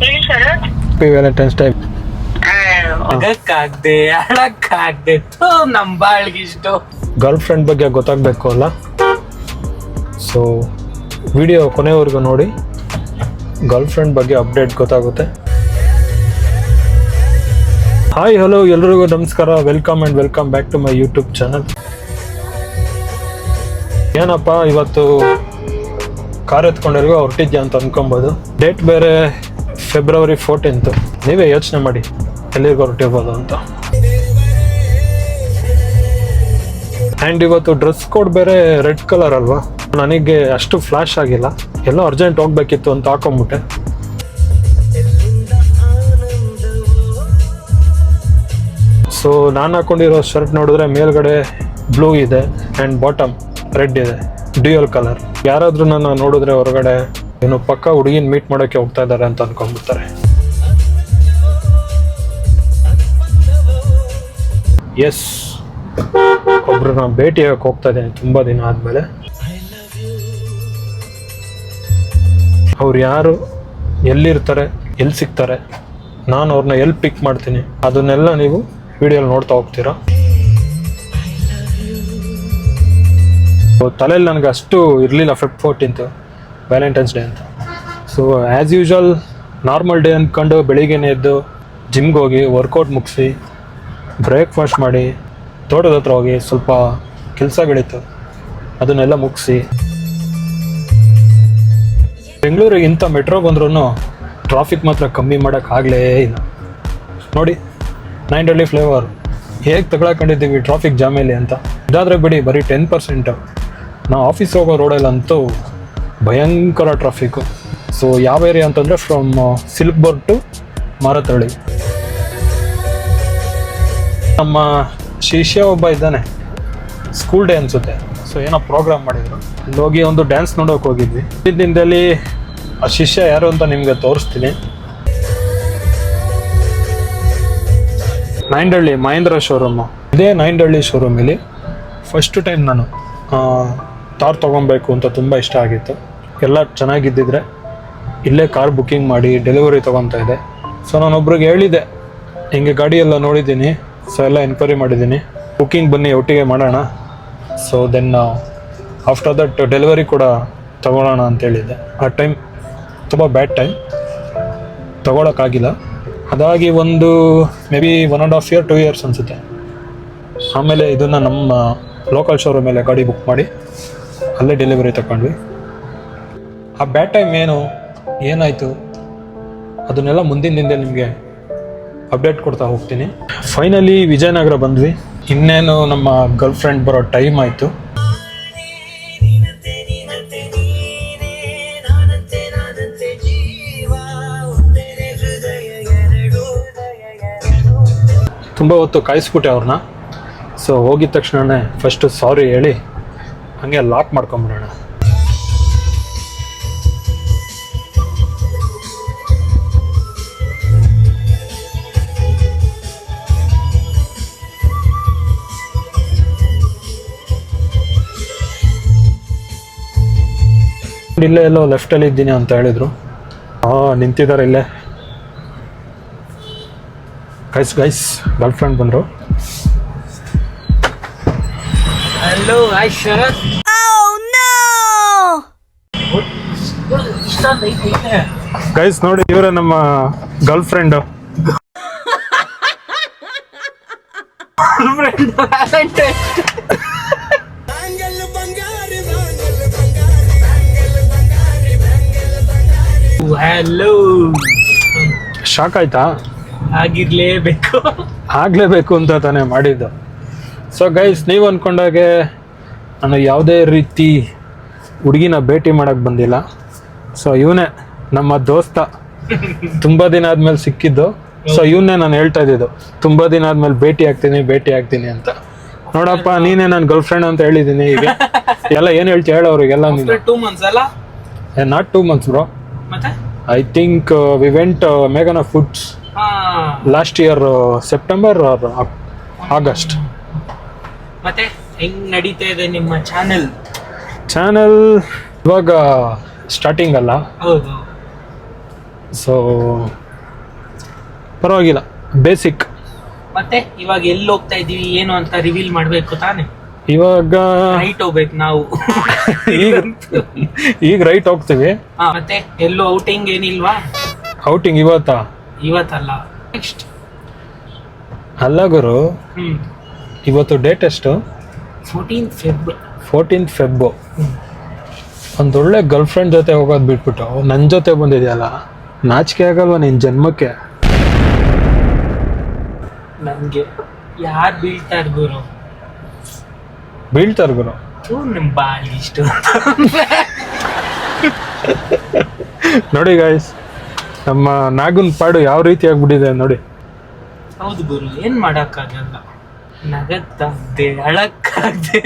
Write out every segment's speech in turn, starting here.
Happy Valentine's day. ಆಗಕ್ಕಾಗ್ದೆ ಅಳಕ್ಕಾಗ್ದೆ ನಮ್ ಬಾಳ್ಗಿಷ್ಟು ಗರ್ಲ್ ಫ್ರೆಂಡ್ ಬಗ್ಗೆ ಗೊತ್ತಾಗಬೇಕು ಅಲ್ಲ, ಸೊ ವಿಡಿಯೋ ಕೊನೆವರೆಗೂ ನೋಡಿ, ಗರ್ಲ್ ಫ್ರೆಂಡ್ ಬಗ್ಗೆ ಅಪ್ಡೇಟ್ ಗೊತ್ತಾಗುತ್ತೆ. ಹಾಯ್ ಹಲೋ ಎಲ್ರಿಗೂ ನಮಸ್ಕಾರ, welcome and welcome back to my YouTube channel. ಏನಪ್ಪ ಇವತ್ತು ಕಾರ್ ಎತ್ಕೊಂಡೆಲ್ಗೋ ಹೊರಟಿದ್ಯಾ ಅಂತ ಅನ್ಕೊಬೋದು. ಡೇಟ್ ಬೇರೆ ಫೆಬ್ರವರಿ 14. ನೀವೇ ಯೋಚನೆ ಮಾಡಿ ಎಲ್ಲಿಗೆ ಹೊರಟಿರ್ಬೋದು ಅಂತ. ಆ್ಯಂಡ್ ಇವತ್ತು ಡ್ರೆಸ್ ಕೋಡ್ ಬೇರೆ ರೆಡ್ ಕಲರ್ ಅಲ್ವಾ, ನನಗೆ ಅಷ್ಟು ಫ್ಲಾಶ್ ಆಗಿಲ್ಲ, ಎಲ್ಲೋ ಅರ್ಜೆಂಟ್ ಹೋಗ್ಬೇಕಿತ್ತು ಅಂತ ಹಾಕೊಂಬಿಟ್ಟೆ. ಸೊ ನಾನು ಹಾಕೊಂಡಿರೋ ಶರ್ಟ್ ನೋಡಿದ್ರೆ ಮೇಲ್ಗಡೆ ಬ್ಲೂ ಇದೆ ಆ್ಯಂಡ್ ಬಾಟಮ್ ರೆಡ್ ಇದೆ, ಡ್ಯೂಯಲ್ ಕಲರ್. ಯಾರಾದರೂ ನನ್ನ ನೋಡಿದ್ರೆ ಹೊರಗಡೆ ಏನು ಪಕ್ಕ ಹುಡುಗಿನ ಮೀಟ್ ಮಾಡೋಕ್ಕೆ ಹೋಗ್ತಾ ಇದ್ದಾರೆ ಅಂತ ಅನ್ಕೊಂಡ್ಬಿಡ್ತಾರೆ. ಎಸ್, ಒಬ್ರನ್ನ ಭೇಟಿಯಾಗಕ್ಕೆ ಹೋಗ್ತಾ ಇದ್ದೀನಿ ತುಂಬ ದಿನ ಆದಮೇಲೆ. ಅವ್ರು ಯಾರು, ಎಲ್ಲಿರ್ತಾರೆ, ಎಲ್ಲಿ ಸಿಗ್ತಾರೆ, ನಾನು ಅವ್ರನ್ನ ಎಲ್ಲಿ ಪಿಕ್ ಮಾಡ್ತೀನಿ, ಅದನ್ನೆಲ್ಲ ನೀವು ವಿಡಿಯೋಲಿ ನೋಡ್ತಾ ಹೋಗ್ತೀರಾ. ತಲೆಯಲ್ಲಿ ನನಗೆ ಅಷ್ಟು ಇರಲಿಲ್ಲ ಫೆಬ್ 14 ವ್ಯಾಲೆಂಟೈನ್ಸ್ ಡೇ ಅಂತ. So as usual normal day ಅಂದ್ಕೊಂಡು ಬೆಳಿಗ್ಗೆನೇ ಎದ್ದು ಜಿಮ್ಗೆ ಹೋಗಿ ವರ್ಕೌಟ್ ಮುಗಿಸಿ ಬ್ರೇಕ್ಫಾಸ್ಟ್ ಮಾಡಿ ತೋಟದ ಹತ್ರ ಹೋಗಿ ಸ್ವಲ್ಪ ಕೆಲಸಗಳಿತ್ತು, ಅದನ್ನೆಲ್ಲ ಮುಗಿಸಿ ಬೆಂಗಳೂರಿಗೆ ಇಂಥ ಮೆಟ್ರೋ ಬಂದ್ರೂ ಟ್ರಾಫಿಕ್ ಮಾತ್ರ ಕಮ್ಮಿ ಮಾಡೋಕ್ಕಾಗಲೇ ಇಲ್ಲ. ನೋಡಿ ನೈಂಡಳ್ಳಿ ಫ್ಲೇವರ್ ಹೇಗೆ ತಗೊಳಕೊಂಡಿದ್ದೀವಿ ಟ್ರಾಫಿಕ್ ಜಾಮೇಲಿ ಅಂತ. ಇದಾದರೆ ಬಿಡಿ ಬರೀ 10%. ನಾವು ಆಫೀಸ್ ಹೋಗೋ ರೋಡಲ್ಲಂತೂ ಭಯಂಕರ ಟ್ರಾಫಿಕ್ಕು. ಸೊ ಯಾವ ಏರಿಯಾ ಅಂತಂದರೆ from silk board to Marathahalli. ನಮ್ಮ ಶಿಷ್ಯ ಒಬ್ಬ ಇದ್ದಾನೆ, ಸ್ಕೂಲ್ ಡೇ ಅನಿಸುತ್ತೆ, ಸೊ ಏನೋ ಪ್ರೋಗ್ರಾಮ್ ಮಾಡಿದರು, ಅಲ್ಲಿ ಹೋಗಿ ಒಂದು ಡ್ಯಾನ್ಸ್ ನೋಡೋಕೆ ಹೋಗಿದ್ವಿ. ದಿನದಲ್ಲಿ ಆ ಶಿಷ್ಯ ಯಾರು ಅಂತ ನಿಮಗೆ ತೋರಿಸ್ತೀನಿ. ನೈಂಡಳ್ಳಿ ಮಹೇಂದ್ರ ಶೋರೂಮು, ಇದೇ ನೈಂಡಳ್ಳಿ ಶೋರೂಮಲ್ಲಿ ಫಸ್ಟ್ ಟೈಮ್ ನಾನು ಕಾರ್ ತೊಗೊಬೇಕು ಅಂತ ತುಂಬ ಇಷ್ಟ ಆಗಿತ್ತು. ಎಲ್ಲ ಚೆನ್ನಾಗಿದ್ದಿದ್ರೆ ಇಲ್ಲೇ ಕಾರ್ ಬುಕ್ಕಿಂಗ್ ಮಾಡಿ ಡೆಲಿವರಿ ತೊಗೊತಾ ಇದೆ. ಸೊ ನಾನೊಬ್ರಿಗೆ ಹೇಳಿದೆ, ಹಿಂಗೆ ಗಾಡಿ ಎಲ್ಲ ನೋಡಿದ್ದೀನಿ, ಸೊ ಎಲ್ಲ ಎನ್ಕ್ವೈರಿ ಮಾಡಿದ್ದೀನಿ, ಬುಕ್ಕಿಂಗ್ ಬನ್ನಿ ಒಟ್ಟಿಗೆ ಮಾಡೋಣ. So then after that delivery ಕೂಡ ತೊಗೊಳ್ಳೋಣ ಅಂತ ಹೇಳಿದ್ದೆ. ಆ ಟೈಮ್ ತುಂಬ ಬ್ಯಾಡ್ ಟೈಮ್, ತೊಗೊಳಕ್ಕಾಗಿಲ್ಲ. ಅದಾಗಿ ಒಂದು ಮೇ ಬಿ 1.5 year 2 years ಅನಿಸುತ್ತೆ. ಆಮೇಲೆ ಇದನ್ನು ನಮ್ಮ ಲೋಕಲ್ ಶೋರೂಮ್ ಮೇಲೆ ಗಾಡಿ ಬುಕ್ ಮಾಡಿ ಅಲ್ಲೇ ಡೆಲಿವರಿ ತಗೊಂಡ್ವಿ. ಆ ಬ್ಯಾಡ್ ಟೈಮ್ ಏನಾಯಿತು ಅದನ್ನೆಲ್ಲ ಮುಂದಿನ ದಿನದಲ್ಲಿ ನಿಮಗೆ ಅಪ್ಡೇಟ್ ಕೊಡ್ತಾ ಹೋಗ್ತೀನಿ. ಫೈನಲಿ ವಿಜಯನಗರ ಬಂದ್ವಿ. ಇನ್ನೇನು ನಮ್ಮ ಗರ್ಲ್ ಫ್ರೆಂಡ್ ಬರೋ ಟೈಮ್ ಆಯಿತು. ತುಂಬ ಹೊತ್ತು ಕಾಯಿಸ್ಬಿಟ್ಟೆ ಅವ್ರನ್ನ. ಸೊ ಹೋಗಿದ ತಕ್ಷಣವೇ ಫಸ್ಟು ಸಾರಿ ಹೇಳಿ ಹಾಗೆ ಲಾಕ್ ಮಾಡ್ಕೊಂಬಿಡೋಣ. ಇಲ್ಲೇ ಎಲ್ಲೋ ಲೆಫ್ಟಲ್ಲಿ ಇದ್ದೀನಿ ಅಂತ ಹೇಳಿದರು. ನಿಂತಿದ್ದಾರೆ ಇಲ್ಲೇ. ಗೈಸ್ ಗರ್ಲ್ ಫ್ರೆಂಡ್ ಬಂದರು. ಹಲೋ ಹಾಯ್ ಶರತ್. ಗೈಸ್ ನೋಡಿ, ಇವರೇ ನಮ್ಮ ಗರ್ಲ್ ಫ್ರೆಂಡ್. ಹಲೋ, ಶಾಕ್ ಆಯ್ತಾ? ಆಗ್ಲೇಬೇಕು ಅಂತ ತಾನೇ ಮಾಡಿದ್ದು. ಸೊ ಗೈಸ್, ನೀವು ಅಂದ್ಕೊಂಡಾಗೆ ನಾನು ಯಾವುದೇ ರೀತಿ ಹುಡುಗಿನ ಭೇಟಿ ಮಾಡೋಕ್ಕೆ ಬಂದಿಲ್ಲ. ಸೊ ಇವನೇ ನಮ್ಮ ದೋಸ್ತ, ತುಂಬ ದಿನ ಆದಮೇಲೆ ಸಿಕ್ಕಿದ್ದು. ಸೊ ಇವನ್ನೇ ನಾನು ಹೇಳ್ತಾ ಇದ್ದಿದ್ದು, ತುಂಬ ದಿನ ಆದಮೇಲೆ ಭೇಟಿ ಆಗ್ತೀನಿ ಅಂತ. ನೋಡಪ್ಪ, ನೀನೇ ನನ್ನ ಗರ್ಲ್ ಫ್ರೆಂಡ್ ಅಂತ ಹೇಳಿದ್ದೀನಿ. ಈಗ ಎಲ್ಲ ಏನು ಹೇಳ್ತೀಯ ಹೇಳು ಅವ್ರಿಗೆಲ್ಲ. ನೀನು 2 months ಅಲ್ಲ? Not 2 months bro. I think we went ಮೇಘನಾ foods last year September or August. ಮತ್ತೆ ಹೆಂಗ್ ನಡೀತಾ ಇದೆ ನಿಮ್ಮ ಚಾನೆಲ್? ಚಾನೆಲ್ ಇವಾಗ ಸ್ಟಾರ್ಟಿಂಗ್ ಅಲ್ಲ, ಹೌದು, ಸೊ ಪರವಾಗಿಲ್ಲ, ಬೇಸಿಕ್. ಮತ್ತೆ ಇವಾಗ ಎಲ್ಲಿ ಹೋಗ್ತಾ ಇದೀವಿ ಏನು ಅಂತ ರಿವೀಲ್ ಮಾಡ್ಬೇಕು ತಾನೆ. ಇವಾಗ ರೈಟ್ ಹೋಗ್ಬೇಕು ನಾವು. ಈಗ ರೈಟ್ ಹೋಗ್ತೀವಿ. ಮತ್ತೆ ಎಲ್ಲೂ ಔಟಿಂಗ್ ಏನಿಲ್ವಾ? ಔಟಿಂಗ್ ಇವತ್ತಲ್ಲ, ನೆಕ್ಸ್ಟ್. ಅಲ್ಲ ಗುರು, ಇವತ್ತು ಡೇಟ್ ಎಷ್ಟು? 14th Feb. ಒಂದೊಳ್ಳೆ ಗರ್ಲ್ ಫ್ರೆಂಡ್ ಜೊತೆ ಹೋಗೋದು ಬಿಟ್ಬಿಟ್ಟು ನನ್ನ ಜೊತೆ ಬಂದಿದೆಯಲ್ಲ, ನಾಚಿಕೆ ಆಗಲ್ವ ನಿನ್ನ ಜನ್ಮಕ್ಕೆ? ನನ್ಗೆ ಯಾರು ಬೀಳ್ತಾರ ಗುರು? ನಮ್ ಬಾಳ್ ಇಷ್ಟ. ನೋಡಿ ಗಾಯ್ಸ್, ನಮ್ಮ ನಾಗನ್ ಪಾಡು ಯಾವ ರೀತಿ ಆಗ್ಬಿಟ್ಟಿದೆ ನೋಡಿ. ಹೌದು ಗುರು, ಏನ್ ಮಾಡಕ್ಕಾಗಲ್ಲ. ನಗಕ್ಕಾಗ್ದೆ, ಅಳಕ್ಕಾಗ್ದೆ.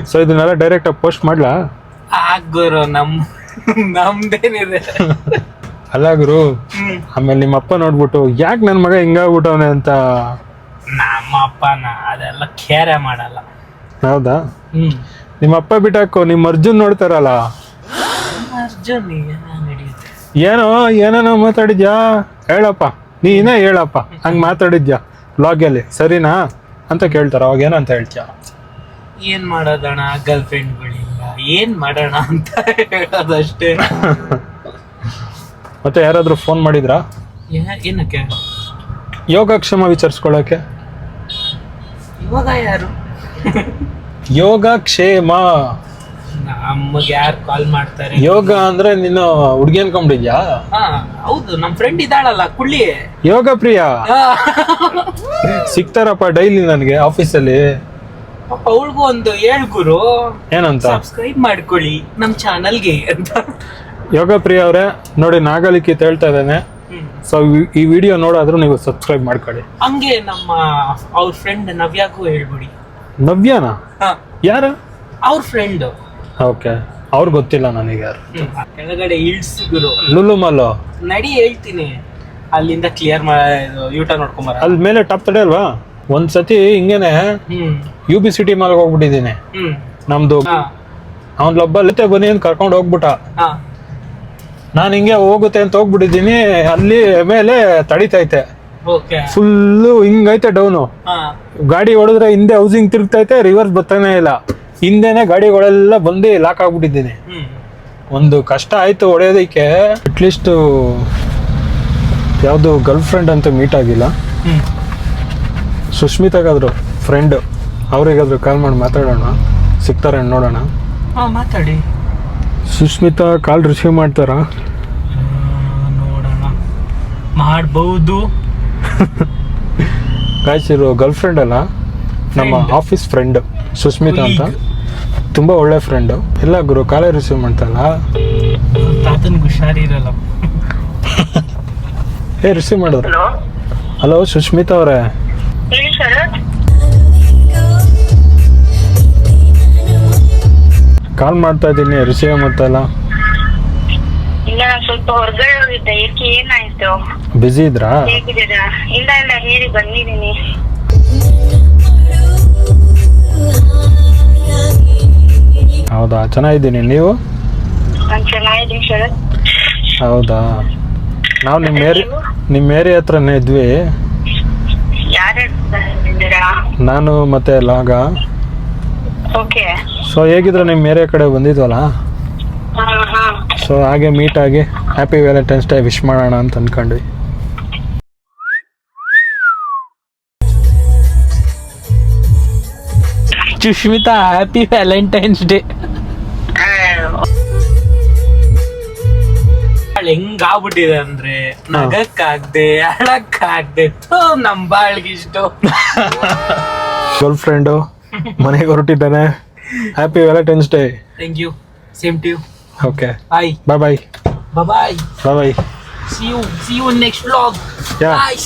ಸೊ ಇದನ್ನೆಲ್ಲ ಡೈರೆಕ್ಟ್ ಆಗಿ ಪೋಸ್ಟ್ ಮಾಡ್ಲಾ? ಗುರು ನಮ್ದೇನಿದೆ. ಅಲ್ಲ ಗುರು, ಆಮೇಲೆ ನಿಮ್ಮ ಅಪ್ಪ ನೋಡ್ಬಿಟ್ಟು ಯಾಕೆ ನನ್ನ ಮಗ ಹಿಂಗಾಗ್ಬಿಟ್ಟವನೆ ಅಂತ. ನಮ್ಮ ಅಪ್ಪನ ಅದೆಲ್ಲ ಕೇರೆ ಮಾಡಲ್ಲ. ಹೌದಾ? ನಿಮ್ಮ ಅಪ್ಪ ಬಿಟ್ಟಾಕು, ನಿಮ್ಮ ಅರ್ಜುನ್ ನೋಡ್ತಾರಲ್ಲ. ಅರ್ಜುನ್ ನಡೆಯುತ್ತೆ. ಏನೋ ಮಾತಾಡಿದ್ಯಾ ಹೇಳಪ್ಪ, ನೀನೇ ಹೇಳಪ್ಪ, ಹಂಗೆ ಮಾತಾಡಿದ್ಯಾ ವ್ಲಾಗಲ್ಲಿ ಸರಿನಾ ಅಂತ ಕೇಳ್ತಾರ. ಅವಾಗ ಏನಂತ ಹೇಳ್ತೀಯ? ಏನ್ ಮಾಡೋದಣ್ಣ, ಗರ್ಲ್ ಫ್ರೆಂಡ್ಗಳಿಲ್ಲ, ಏನ್ ಮಾಡೋಣ ಅಂತ ಹೇಳೋದಷ್ಟೇ. ಮತ್ತೆ ಯಾರಾದ್ರೂ ಫೋನ್ ಮಾಡಿದ್ರಾ? ಏನಕ್ಕೆ? ಯೋಗಕ್ಷೇಮ ವಿಚಾರಿಸ್ಕೊಳ್ಳೋಕೆ. ಇವಾಗ ಯಾರು? ಯೋಗಕ್ಷೇಮ ನಮಗೆ ಯಾರು ಕಾಲ್ ಮಾಡ್ತಾರೆ? ಯೋಗ ಅಂದ್ರೆ ನೀನು ಹುಡುಗಿ ಅನ್ಕೊಂಡಿದ್ಯಾ? ಹೌದು, ನಮ್ ಫ್ರೆಂಡ್ ಇದ್ದಾಳಲ್ಲ ಕುಳ್ಳಿ, ಯೋಗ ಪ್ರಿಯ. ಸಿಗ್ತಾರಪ್ಪ ಡೈಲಿ ನನಗೆ ಆಫೀಸಲ್ಲಿ. ಪಾಪ ಅವಳಿಗೂ ಒಂದು ಹೇಳ್ ಗುರು, ಏನಂತ? ಸಬ್ಸ್ಕ್ರೈಬ್ ಮಾಡ್ಕೊಳ್ಳಿ ನಮ್ ಚಾನಲ್ಗೆ ಅಂತ. ಯೋಗ ಪ್ರಿಯ ಅವರೇ ನೋಡಿ, ನಾಗಲಿಖಿತ್ ಹೇಳ್ತಾ ಇದ್ದೇನೆ. ಸೊ ಈ ವಿಡಿಯೋ ನೋಡಾದ್ರೂ ನೀವು ಸಬ್ಸ್ಕ್ರೈಬ್ ಮಾಡ್ಕೊಳ್ಳಿ. ಹಂಗೆ ನಮ್ಮ ಅವ್ರ ಫ್ರೆಂಡ್ ನವ್ಯಾಗೂ ಹೇಳ್ಬಿಡಿ. ನವ್ಯಾನಾ? ಯಾರು? ಅವ್ರ ಫ್ರೆಂಡ್. ಓಕೆ, ಅವ್ರು ಗೊತ್ತಿಲ್ಲ ನನಗೆ ಯಾರು. ಕೆಳಗಡೆ ಇಳ್ಸ್ ಗುರು. ಲುಲು ಮಾಲ್ ನಡಿ, ಹೇಳ್ತೀನಿ. ಅಲ್ಲಿಂದ ಕ್ಲಿಯರ್ ಯೂಟರ್ನ್ ನೋಡ್ಕೊಂಬರ. ಅಲ್ಲಿ ಮೇಲೆ ಟಾಪ್ ತಡೆ ಅಲ್ವಾ? ಒಂದ್ಸತಿ ಹಿಂಗೇನೆ UB City ಮಾಲ್ ಹೋಗ್ಬಿಟ್ಟಿದ್ದೀನಿ. ನಮ್ದು ಅವ್ನೊಬ್ಬ ಲತೆ ಬನ್ನಿ ಅಂತ ಕರ್ಕೊಂಡು ಹೋಗ್ಬಿಟ್ಟ. ನಾನು ಹಿಂಗೆ ಹೋಗುತ್ತೆ ಅಂತ ಹೋಗ್ಬಿಟ್ಟಿದ್ದೀನಿ. ಅಲ್ಲಿ ಮೇಲೆ ತಡಿತೈತೆ, ಫುಲ್ಲು ಹಿಂಗೈತೆ ಡೌನು. ಗಾಡಿ ಹೊಡೆದ್ರೆ ಹಿಂದೆ ಹೌಸಿಂಗ್ ತಿರುಗ್ತೈತೆ, ರಿವರ್ಸ್ ಬರ್ತಾನೆ ಇಲ್ಲ. ಹಿಂದೆನೆ ಗಾಡಿಗಳೆಲ್ಲ ಬಂದು ಲಾಕ್ ಆಗ್ಬಿಟ್ಟಿದ್ದೀನಿ. ಒಂದು ಕಷ್ಟ ಆಯ್ತು ಹೊಡೆಯೋದಕ್ಕೆ. ಅಟ್ಲೀಸ್ಟ್ ಯಾವುದು ಗರ್ಲ್ ಫ್ರೆಂಡ್ ಅಂತ ಮೀಟ್ ಆಗಿಲ್ಲ. ಸುಷ್ಮಿತಾಗಾದ್ರು ಫ್ರೆಂಡ್, ಅವ್ರಿಗಾದ್ರು ಕಾಲ್ ಮಾಡಿ ಮಾತಾಡೋಣ, ಸಿಗ್ತಾರೆ ನೋಡೋಣ. ಮಾತಾಡಿ. ಸುಷ್ಮಿತಾ ಕಾಲ್ ರಿಸೀವ್ ಮಾಡ್ತಾರಾ? ನೋಡೋಣ, ಮಾಡ್ಬೋದು. ಕಾಯ್ಸಿರೋ ಗರ್ಲ್ ಫ್ರೆಂಡ್ ಅಲ್ಲ, ನಮ್ಮ ಆಫೀಸ್ ಫ್ರೆಂಡ್ ಸುಷ್ಮಿತಾ ಅಂತ, ತುಂಬಾ ಒಳ್ಳೆ ಫ್ರೆಂಡು. ಎಲ್ಲ ಗುರು ಕಾಲೇ ರಿಸೀವ್ ಮಾಡ್ತಾರಲ್ಲ. ತಾತನ್ಗೆ ಹುಷಾರಿರಲ್ಲ. ರಿಸೀವ್ ಮಾಡಿದ್ರು. ಹಲೋ ಸುಷ್ಮಿತಾ ಅವರೇ, ಕಾಲ್ ಮಾಡ್ತಾ ಇದ್ದೀನಿ, ರಿಸೀವ್ ಮಾಡ್ತಾ ಇಲ್ಲ. ಇಲ್ಲ, ಸ್ವಲ್ಪ ಹೊರಗಡೆ ಹೋಗಿದ್ದೆ. ಏಕೆ, ಏನಾಯ್ತು? ಬಿಸಿ ಇದ್ರಾ? ಹೇಗಿದ್ದೀರಾ? ಇಲ್ಲ ಹೇಳಿ, ಬಂದಿದ್ದೀನಿ. ಹೌದಾ, ಚೆನ್ನಾಗಿದ್ದೀನಿ. ನೀವು? ನಾನು ಚೆನ್ನಾಗಿದ್ದೀನಿ ಶರತ್. ಹೌದಾ, ನಾವು ನಿಮ್ಮ ಏರಿಯಾ ಹತ್ರನೇ ಇದ್ವಿ. ಯಾರಿದ್ದೀರಾ? ನಾನು ಮತ್ತೆ ಲಾಗ. ಓಕೆ. ಸೊ ಹೇಗಿದ್ರೆ ನಿಮ್ಮ ಏರಿಯಾ ಕಡೆ ಬಂದಿದ್ವಲ್ಲ, ಸೊ ಹಾಗೆ ಮೀಟ್ ಆಗಿ ಹ್ಯಾಪಿ ವ್ಯಾಲೆಂಟೈನ್ಸ್ ಡೇ ವಿಶ್ ಮಾಡೋಣ ಅಂತ ಅನ್ಕೊಂಡ್ವಿ. Sushmita, happy Valentine's day. ಹೆಂಗಾಗ್ಬಿಟ್ಟಿದೆ ಅಂದ್ರೆ, ನಗಕ್ಕಾಗ್ದೆ, ಅಳಕ್ಕಾಗ್ದೆ, ನಮ್ ಬಾಳ್ಗೆ ಇಷ್ಟ. ಗರ್ಲ್ ಫ್ರೆಂಡು ಮನೆಗೆ ಹೊರಟಿದ್ದಾನೆ. Happy Valentine's day. Thank you. Same to you. Okay, bye. Bye bye. Bye bye. See you in next vlog. Yeah. Bye.